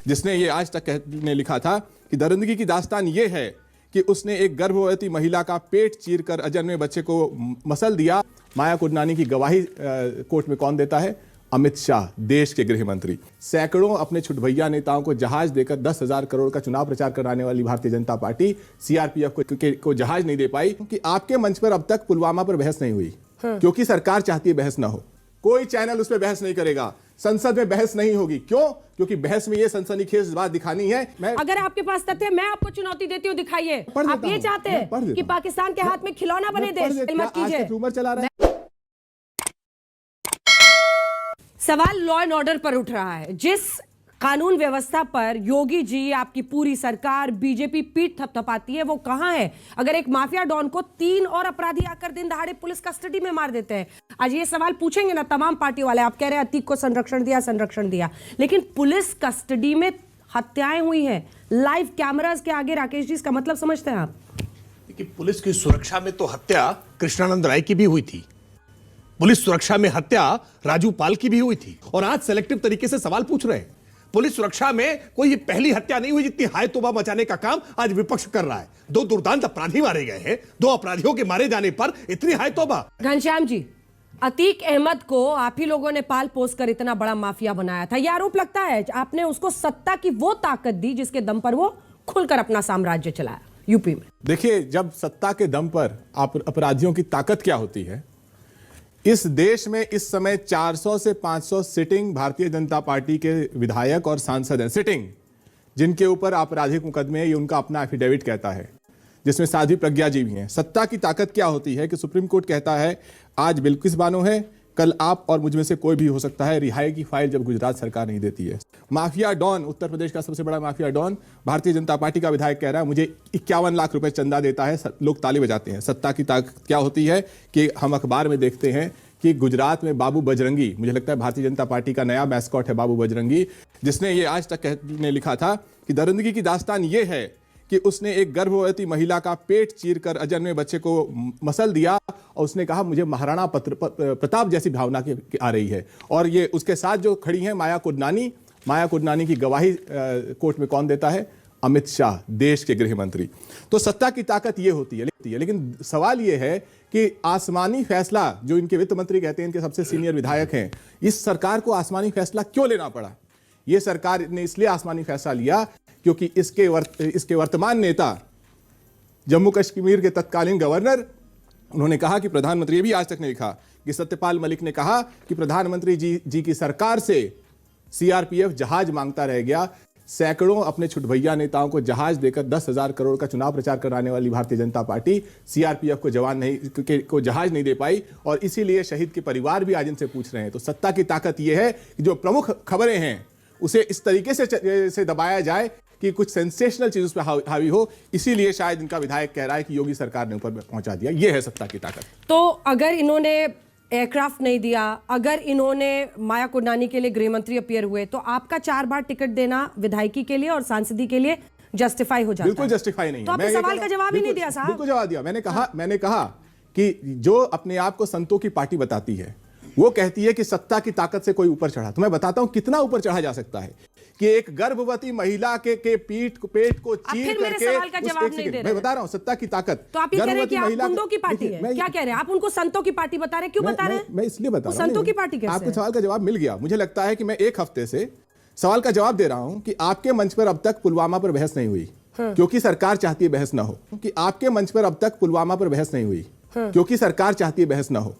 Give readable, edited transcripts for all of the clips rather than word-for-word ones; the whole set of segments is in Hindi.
जिसने ये आज तक ने लिखा था कि दरिंदगी की दास्तान ये है कि उसने एक गर्भवती महिला का पेट चीरकर अजन्मे बच्चे को मसल दिया। माया कुडनानी की गवाही कोर्ट में कौन देता है? अमित शाह, देश के गृह मंत्री। सैकड़ों अपने छुटभैया नेताओं को जहाज देकर 10,000 करोड़ का चुनाव प्रचार कराने वाली भारतीय जनता पार्टी सीआरपीएफ को जहाज नहीं दे पाई कि आपके मंच पर अब तक पुलवामा पर बहस नहीं हुई। क्योंकि सरकार चाहती है बहस ना हो, कोई चैनल उस पर बहस नहीं करेगा, संसद में बहस नहीं होगी। क्यों? क्योंकि बहस में ये सनसनीखेज बात दिखानी है। अगर आपके पास तथ्य है, मैं आपको चुनौती देती हूँ, दिखाइए। आप ये चाहते हैं कि पाकिस्तान के हाथ में खिलौना बने देश? मत कीजिए। रूमर चला रहा है। सवाल लॉ एंड ऑर्डर पर उठ रहा है। जिस कानून व्यवस्था पर योगी जी, आपकी पूरी सरकार, बीजेपी पीठ थपथपाती है, वो कहां है? अगर एक माफिया डॉन को 3 और अपराधी आकर दिन दहाड़े पुलिस कस्टडी में मार देते हैं, आज ये सवाल पूछेंगे ना तमाम पार्टी वाले। आप कह रहे हैं अतीक को संरक्षण दिया, लेकिन पुलिस कस्टडी में हत्याएं हुई हैं लाइव कैमरास के आगे। राकेश जी, इसका मतलब समझते हैं आप? देखिए, पुलिस की सुरक्षा में तो हत्या कृष्णानंद राय की भी हुई थी, पुलिस सुरक्षा में हत्या राजू पाल की भी हुई थी, और आज सेलेक्टिव तरीके से सवाल पूछ रहे हैं। पुलिस सुरक्षा में कोई पहली हत्या नहीं हुई जितनी हाय तौबा मचाने का काम आज विपक्ष कर रहा है। 2 दुर्दांत अपराधी मारे गए हैं, 2 अपराधियों के मारे जाने पर इतनी हाय तौबा। घनश्याम जी, अतीक अहमद को आप ही लोगों ने पाल पोस कर इतना बड़ा माफिया बनाया था। यह आरोप लगता है आपने उसको सत्ता की वो ताकत दी जिसके दम पर वो खुलकर अपना साम्राज्य चलाया यूपी में। देखिए, जब सत्ता के दम पर अपराधियों की ताकत क्या होती है, इस देश में इस समय 400 से 500 सिटिंग भारतीय जनता पार्टी के विधायक और सांसद हैं, सिटिंग, जिनके ऊपर आपराधिक मुकदमे, ये उनका अपना एफिडेविट कहता है, जिसमें साध्वी प्रज्ञा जी भी हैं। सत्ता की ताकत क्या होती है कि सुप्रीम कोर्ट कहता है आज बिल्किस बानो है, कल आप और मुझ में से कोई भी हो सकता है, रिहाई की फाइल जब गुजरात सरकार नहीं देती है। माफिया डॉन, उत्तर प्रदेश का सबसे बड़ा mafia don, Bharatiya Janata party का विधायक कह रहा है मुझे 51 लाख रुपए चंदा देता है, लोग ताली बजाते हैं। सत्ता की ताकत क्या होती है कि हम अखबार में देखते हैं कि गुजरात में बाबू बजरंगी, मुझे लगता है भारतीय जनता पार्टी का नया मैस्कॉट है बाबू बजरंगी, जिसने ये आज तक ने लिखा था कि दरिंदगी की दास्तान ये है कि उसने एक गर्भवती महिला का पेट चीरकर अजन्मे बच्चे को मसल दिया, और उसने कहा मुझे महाराणा प्रताप जैसी भावना की आ रही है। और ये उसके साथ जो खड़ी हैं माया कुडनानी की गवाही कोर्ट में कौन देता है? अमित शाह, देश के गृह मंत्री। तो सत्ता की ताकत ये होती है। लेकिन सवाल ये है कि आसमानी फैसला, जो इनके वित्त मंत्री कहते हैं इनके सबसे सीनियर विधायक हैं, इस सरकार को आसमानी फैसला क्यों लेना पड़ा? ये सरकार ने इसलिए आसमानी फैसला लिया क्योंकि इसके वर्तमान नेता, जम्मू कश्मीर के तत्कालीन गवर्नर, उन्होंने कहा कि प्रधानमंत्री, ये भी आज तक नहीं लिखा कि सत्यपाल मलिक ने कहा कि प्रधानमंत्री जी की सरकार से सीआरपीएफ जहाज मांगता रह गया। सैकड़ों अपने छुटभैया नेताओं को जहाज देकर 10,000 करोड़ का चुनाव प्रचार कराने वाली भारतीय जनता पार्टी सीआरपीएफ को जहाज नहीं दे पाई, और इसीलिए शहीद के परिवार भी आज इनसे पूछ रहे हैं। तो सत्ता की ताकत यह है कि जो प्रमुख खबरें हैं उसे इस तरीके से दबाया जाए कि कुछ सेंसेशनल चीज उस पर हावी हो। इसीलिए शायद इनका विधायक कह रहा है कि योगी सरकार ने ऊपर पहुंचा दिया। यह है सत्ता की ताकत। तो अगर इन्होंने एयरक्राफ्ट नहीं दिया, अगर इन्होंने माया कुडनानी के लिए गृह मंत्री अपीयर हुए, तो आपका 4 बार टिकट देना विधायकी के लिए और सांसदी के लिए जस्टिफाई हो जाता है? बिल्कुल जस्टिफाई नहीं है। तो आपने सवाल का जवाब ही नहीं दिया साहब। बिल्कुल जवाब दिया। मैंने कहा कि जो अपने आप को संतों की पार्टी बताती है, वो कहती है कि सत्ता की ताकत से कोई ऊपर चढ़ा। तो मैं बताता हूं कितना ऊपर चढ़ा जा सकता है कि एक गर्भवती महिला के पेट को चीर करके, मेरे सवाल का जवाब नहीं दे रहे। मैं बता रहा हूं सत्ता की ताकत। तो आप ये कह रहे हैं कि आप गुंडों की पार्टी है? क्या कह रहे हैं आप? उनको संतों की पार्टी बता रहे हैं? क्यों बता रहे हैं? मैं इसलिए बता रहा हूं, संतों की पार्टी कैसे? आपको सवाल का जवाब मिल गया। मुझे लगता है कि मैं 1 हफ्ते से सवाल का जवाब दे रहा हूं कि आपके मंच पर अब तक पुलवामा पर बहस नहीं हुई क्योंकि सरकार चाहती है बहस ना हो। कि आपके मंच पर अब तक पुलवामा पर बहस नहीं हुई क्योंकि सरकार चाहती है बहस ना हो।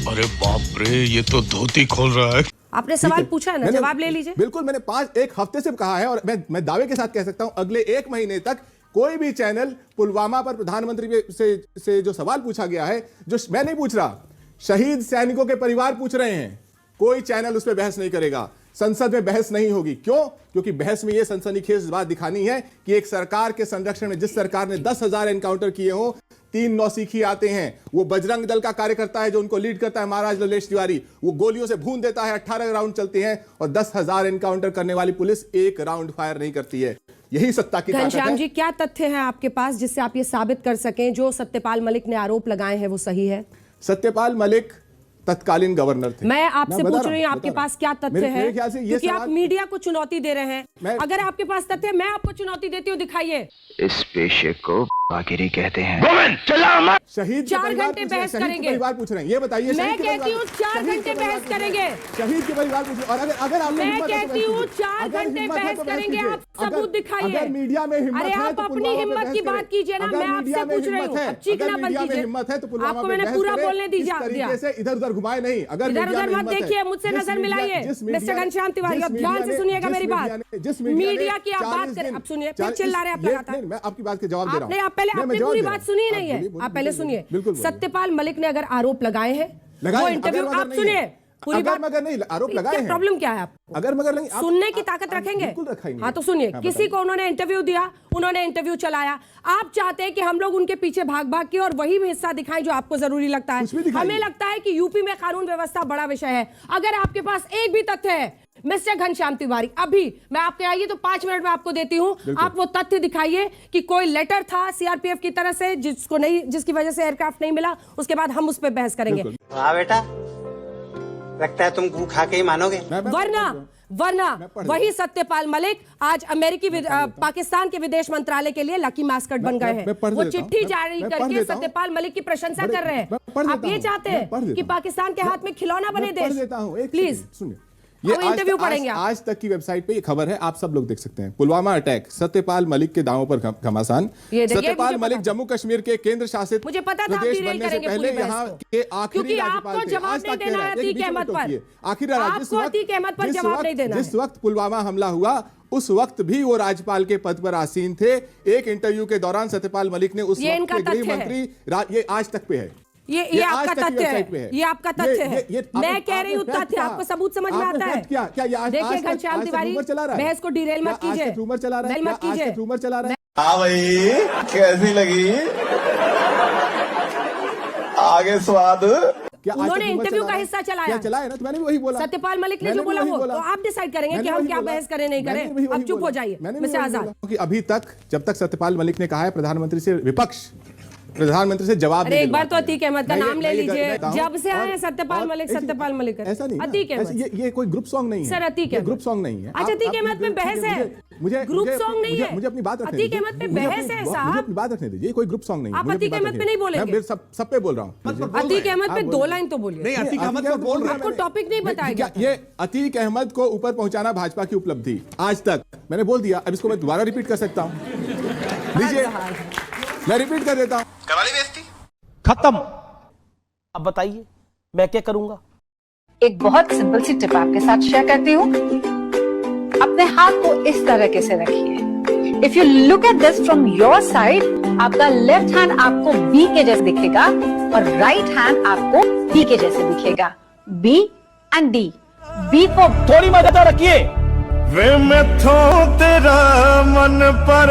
अरे बाप रे, ये तो धोती खोल रहा है। आपने सवाल पूछा है ना, जवाब ले लीजिए। बिल्कुल, मैंने 1 हफ्ते से कहा है, और मैं दावे के साथ कह सकता हूं अगले 1 महीने तक कोई भी चैनल पुलवामा पर प्रधानमंत्री से जो सवाल पूछा गया है, जो मैं नहीं पूछ रहा, शहीद सैनिकों के परिवार पूछ रहे हैं, कोई चैनल उस पर बहस नहीं करेगा। संसद में बहस नहीं होगी। क्यों? क्योंकि बहस में यह सनसनीखेज बात दिखानी है कि एक सरकार के संरक्षण में, जिस सरकार ने 10,000 एनकाउंटर किए हों, 3 नौसिखी आते हैं, वो बजरंग दल का कार्यकर्ता है जो उनको लीड करता है महाराज ललेश तिवारी, वो गोलियों से भून देता है, 18 राउंड चलते हैं, और 10,000 एनकाउंटर करने वाली पुलिस 1 राउंड फायर नहीं करती है। यही सत्ता की ताकत है। घनश्याम जी, क्या तथ्य है आपके पास जिससे आप ये साबित कर सकें जो सत्यपाल मलिक ने आरोप लगाए हैं वो सही है? सत्यपाल मलिक तत्कालीन गवर्नर थे। मैं आपसे बता पूछ रहा रही हूँ आपके बता रहा पास क्या तथ्य मेरे है, ख्याल से ये क्योंकि आप सवाल- मीडिया को चुनौती दे रहे हैं। अगर आपके पास तथ्य है, मैं आपको चुनौती देती हूँ, दिखाइए। इस पेशे को बागिरी कहते हैं। शहीद के 4 परिवार घंटे पूछ रहे हैं, बहस शहीद के करेंगे। परिवार पूछ रहे हैं, ये बताइए। मैं शहीद के कहती परिवार- हूँ 4 शहीद के घंटे परिवार बहस पूछ रहे हैं। करेंगे। शहीद के परिवार पूछ रहे हैं। और अगर आप मैं हिम्मत है तो कहती बहस हूँ कीजिए। 4 अगर घंटे हिम्मत है बहस तो करेंगे। कीजिए। आप सबूत दिखाइए। अगर मीडिया में हिम्मत अरे है आप तो अपनी पुलवामा पे हिम्मत बहस की करें। बात कीजिए ना, अगर मैं आपसे मीडिया में पूछ रही हिम्मत हूँ। है, अब चीखना अगर बंद मीडिया में कीजिए। हिम्मत है तो पुलवामा आपको पे मैंने बहस पूरा करें। बोलने इस दिया। तरीके से इधर-उधर घुमाए नहीं। अगर इधर मीडिया उधर में मत हिम्मत है, देखिए, मुझसे जिस नजर मीडिया- मिलाइए। जिस मिस्टर मीडिया ने- घनश्याम तिवारी, जिस अब मीडिया ध्यान से ने- सुनिएगा जिस मेरी मीडिया बात। ने- जिस मीडिया ने मीडिया की आप 40 बात करें। दिन- अब सुनिए, फिर 40 चिल्ला रहे हैं आप ये- लगातार। नहीं, मैं आपकी बात के जवाब दे रहा हूं। आपने आप पहले नहीं, मैं आपने जवाब पूरी दे रहा बात हूं। सुनी आप नहीं है। बोलिए, आप पहले बिल्कुल सुनिए। बिल्कुल बोलिए। सत्यपाल मलिक ने अगर आरोप लगाए हैं, लगाए वो हैं, इंटरव्यू अगर मगर आप नहीं सुनिए है। पूरी अगर बात। मगर नहीं, आरोप लगाए क्या हैं। प्रॉब्लम क्या है आपको? अगर मगर नहीं, आप- सुनने की आप- ताकत आप रखेंगे? बिल्कुल रखेंगे। हाँ तो सुनिए, हाँ, किसी बताइए। को उन्होंने इंटरव्यू दिया, उन्होंने इंटरव्यू चलाया। आप चाहते हैं कि हम लोग उनके पीछे भाग भाग के और वही हिस्सा दिखाएं जो आपको जरूरी लगता है। कुछ भी दिखाइए। हमें लगता है कि यूपी में कानून व्यवस्था बड़ा विषय है। अगर आपके पास एक भी तथ्य है मिस्टर घनश्याम तिवारी, अभी मैं आपके आइए तो 5 मिनट में आपको देती हूं, आप वो तथ्य दिखाइए कि कोई लेटर था सीआरपीएफ की तरफ से जिसकी वजह से एयरक्राफ्ट नहीं मिला, उसके बाद हम उस पर बहस करेंगे। हाँ बेटा, लगता है तुम गू खा के ही मानोगे। वरना वही सत्यपाल मलिक आज पाकिस्तान के विदेश मंत्रालय के लिए लकी मास्कट बन गए हैं। वो चिट्ठी जारी करके सत्यपाल मलिक की प्रशंसा कर रहे हैं। आप ये चाहते हैं कि पाकिस्तान के हाथ में खिलौना बने देश? प्लीज सुनिए, ये इंटरव्यू पढ़ेंगे आप। आज तक की वेबसाइट पे ये खबर है, आप सब लोग देख सकते हैं। पुलवामा अटैक, सत्यपाल मलिक के दावों पर घमासान। ये देखिए, सत्यपाल मुझे मलिक पता था। जम्मू कश्मीर के केंद्र शासित मुझे पता था आप प्रदेश डिरेल बनने से करेंगे पहले पूरी बहस यहाँ को। के आखिरी क्योंकि राज्यपाल आपको थे। जवाब आज नहीं तक देना कह रहे है हैं, एक अतीक बीच में अहमद पर। टोकिए। आखिर राज्य- आपको अतीक अहमद पर जवाब नहीं देना है। जिस वक्त पुलवामा हमला हुआ उस वक्त भी वो राज्यपाल के पद पर आसीन थे। एक इंटरव्यू के दौरान सत्यपाल मलिक ने उस ये वक्त इनका के गृह तथ्य है। मंत्री, ये आज तक पे है। ये आज आपका तक की तथ्य वेबसाइट पे है। ये आपका तथ्य है। मैं आपने- कह रही हूँ आपने fact तथ्य, कहा। आपको सबूत समझ में आपने आता है? fact क्या क्या ये आज देखिए आज तक- घनश्याम आज तक तिवारी, rumor चला रहा है? बहस को डिरेल मत क्या आज कीजिए। तक rumor चला रहा है? डिरेल मत क्या आज कीजिए। तक rumor चला रहा है? हाँ भाई, कैसी लगी आगे स्वाद? क्या आज उन्होंने तक rumor इंटरव्यू चला का रहा है? हिस्सा चलाया। क्या चलाया ना, तो मैंने भी वही बोला। सत्यपाल मलिक ने मैंने जो भी बोला वही वो तो आप डिसाइड करेंगे कि मैंने हम भी क्या बोला। बहस करें नहीं मैंने करें। भी वही अब चुप बोला। हो जाइए मैंने भी मिस्टर वही आजाद। बोला कि अभी तक जब तक सत्यपाल मलिक ने कहा है प्रधानमंत्री से विपक्ष प्रधानमंत्री से जवाब अरे नहीं एक बार तो दिलवाता है। अतीक अहमद का मैं ये- नाम ले मैं ये लीजिए। कहता हूं। जब से आए और- सत्यपाल और मलिक, एक- सत्यपाल मलिक ऐसा नहीं अतीक ना, अहमद। ये कोई ग्रुप सॉन्ग नहीं है। सर, अतीक ये अहमद। ग्रुप सॉन्ग नहीं है। अच्छा, अतीक अहमद में बहस है। मुझे ग्रुप सॉन्ग नहीं है। मुझे अपनी बात रखने अतीक दीजिए। अहमद पे मुझे बहस अपनी- है, मुझे साहब। अपनी बात रखने दीजिए। ये कोई ग्रुप सॉन्ग नहीं है। आप मुझे अपनी अतीक बात अहमद पे रखने नहीं दीजिए। बोलेंगे? मैं सब पे बोल रहा हूँ। अतीक अहमद पे 2 लाइन तो बोलिए। नहीं, अतीक अहमद पर बोल रहा है। आपको टॉपिक नहीं बताया गया था। ये अतीक अहमद को ऊपर पहुंचाना भाजपा की उपलब्धि आज तक मैंने बोल दिया। अब इसको मैं दोबारा रिपीट कर सकता हूं। लीजिए, मैं रिपीट कर देता हूं। करवाली बेइज्जती? खत्म। अब बताइए मैं क्या करूंगा? एक बहुत सिंपल सी टिप आपके साथ शेयर करती हूँ। अपने हाथ को इस तरीके से रखिए। If you look at this from your side, आपका लेफ्ट हैंड आपको बी के जैसे दिखेगा और राइट हैंड आपको डी के जैसे दिखेगा। B and D. B for थोड़ी मदद रखिए। वे मैथों तेरा मन पर